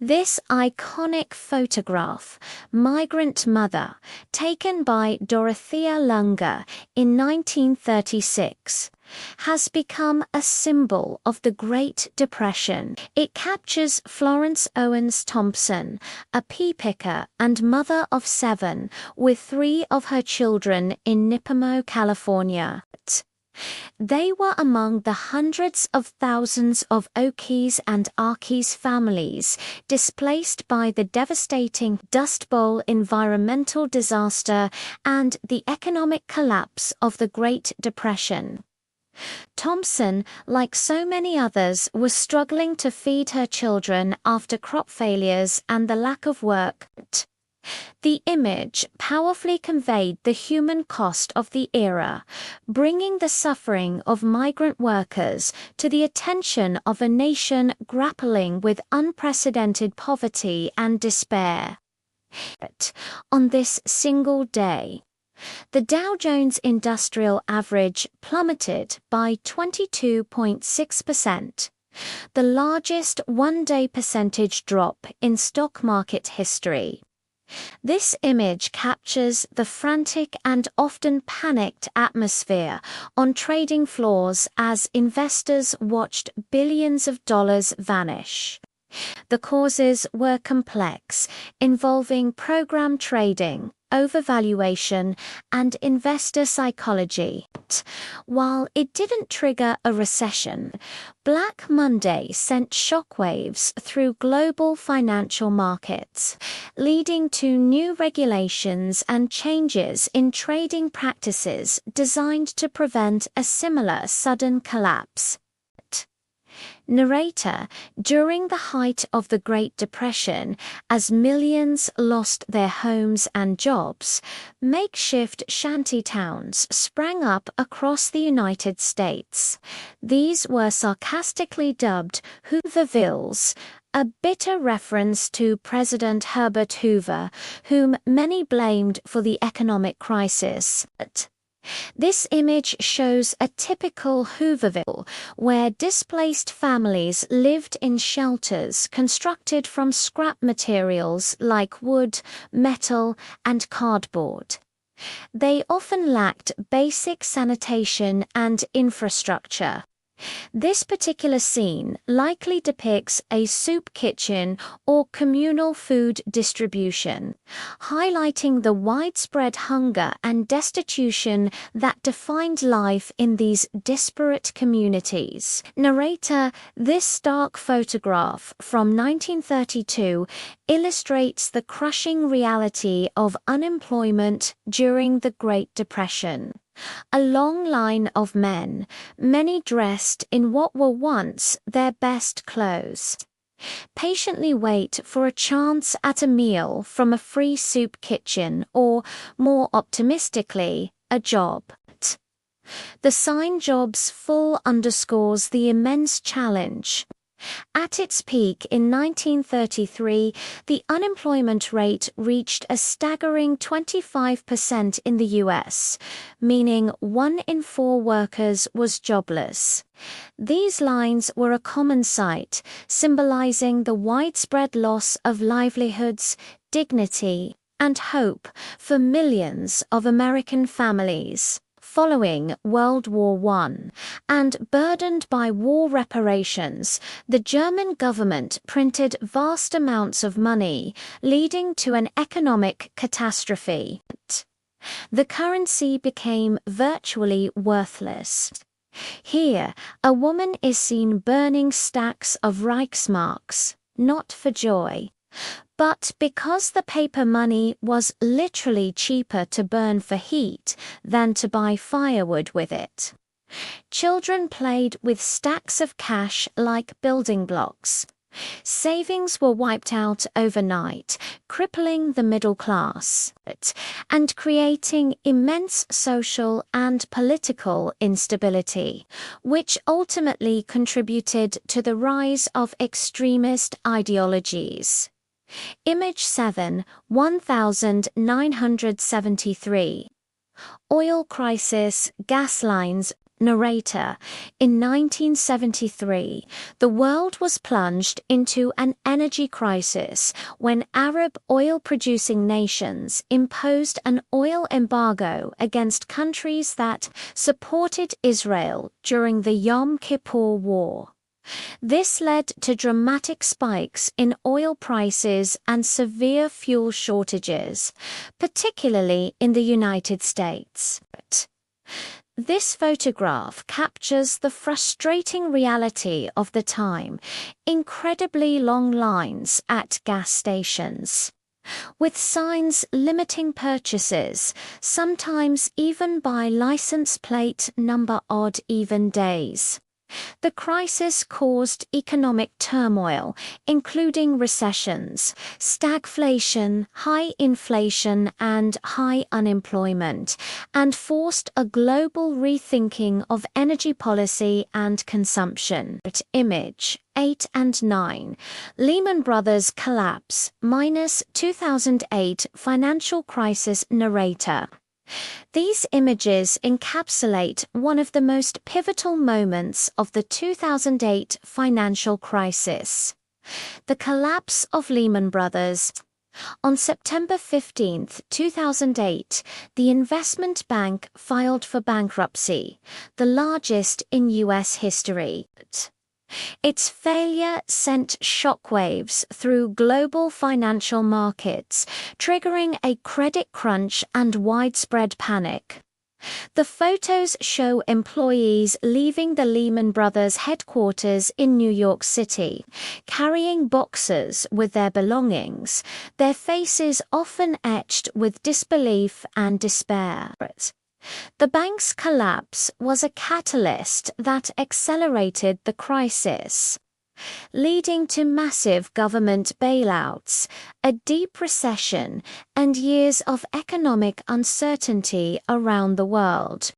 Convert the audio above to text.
This iconic photograph, Migrant Mother, taken by Dorothea Lange in 1936, has become a symbol of the Great Depression. It captures Florence Owens Thompson, a pea picker and mother of 7, with 3 of her children in Nipomo, California. They were among the hundreds of thousands of Okies and Arkies families displaced by the devastating Dust Bowl environmental disaster and the economic collapse of the Great Depression. Thompson, like so many others, was struggling to feed her children after crop failures and the lack of work. The image powerfully conveyed the human cost of the era, bringing the suffering of migrant workers to the attention of a nation grappling with unprecedented poverty and despair. On this single day, the Dow Jones Industrial Average plummeted by 22.6%, the largest one-day percentage drop in stock market history. This image captures the frantic and often panicked atmosphere on trading floors as investors watched billions of dollars vanish. The causes were complex, involving program trading, overvaluation, and investor psychology. While it didn't trigger a recession, Black Monday sent shockwaves through global financial markets, leading to new regulations and changes in trading practices designed to prevent a similar sudden collapse. Narrator, during the height of the Great Depression, as millions lost their homes and jobs, makeshift shanty towns sprang up across the United States. These were sarcastically dubbed Hoovervilles, a bitter reference to President Herbert Hoover, whom many blamed for the economic crisis. This image shows a typical Hooverville, where displaced families lived in shelters constructed from scrap materials like wood, metal, and cardboard. They often lacked basic sanitation and infrastructure. This particular scene likely depicts a soup kitchen or communal food distribution, highlighting the widespread hunger and destitution that defined life in these disparate communities. Narrator, this stark photograph from 1932 illustrates the crushing reality of unemployment during the Great Depression. A long line of men, many dressed in what were once their best clothes, patiently wait for a chance at a meal from a free soup kitchen or, more optimistically, a job. The sign "Jobs Full" underscores the immense challenge. At its peak in 1933, the unemployment rate reached a staggering 25% in the US, meaning 1 in 4 workers was jobless. These lines were a common sight, symbolizing the widespread loss of livelihoods, dignity, and hope for millions of American families. Following World War I, and burdened by war reparations, the German government printed vast amounts of money, leading to an economic catastrophe. The currency became virtually worthless. Here, a woman is seen burning stacks of Reichsmarks, not for joy, but because the paper money was literally cheaper to burn for heat than to buy firewood with it. Children played with stacks of cash like building blocks. Savings were wiped out overnight, crippling the middle class, and creating immense social and political instability, which ultimately contributed to the rise of extremist ideologies. Image 7, 1973. Oil crisis, gas lines, Narrator. In 1973, the world was plunged into an energy crisis when Arab oil-producing nations imposed an oil embargo against countries that supported Israel during the Yom Kippur War. This led to dramatic spikes in oil prices and severe fuel shortages, particularly in the United States. This photograph captures the frustrating reality of the time: incredibly long lines at gas stations, with signs limiting purchases, sometimes even by license plate number odd-even days. The crisis caused economic turmoil, including recessions, stagflation, high inflation, and high unemployment, and forced a global rethinking of energy policy and consumption. Image 8 and 9. Lehman Brothers collapse, -2008 financial crisis. Narrator. These images encapsulate one of the most pivotal moments of the 2008 financial crisis: the collapse of Lehman Brothers. On September 15, 2008, the investment bank filed for bankruptcy, the largest in U.S. history. Its failure sent shockwaves through global financial markets, triggering a credit crunch and widespread panic. The photos show employees leaving the Lehman Brothers headquarters in New York City, carrying boxes with their belongings, their faces often etched with disbelief and despair. The bank's collapse was a catalyst that accelerated the crisis, leading to massive government bailouts, a deep recession, and years of economic uncertainty around the world.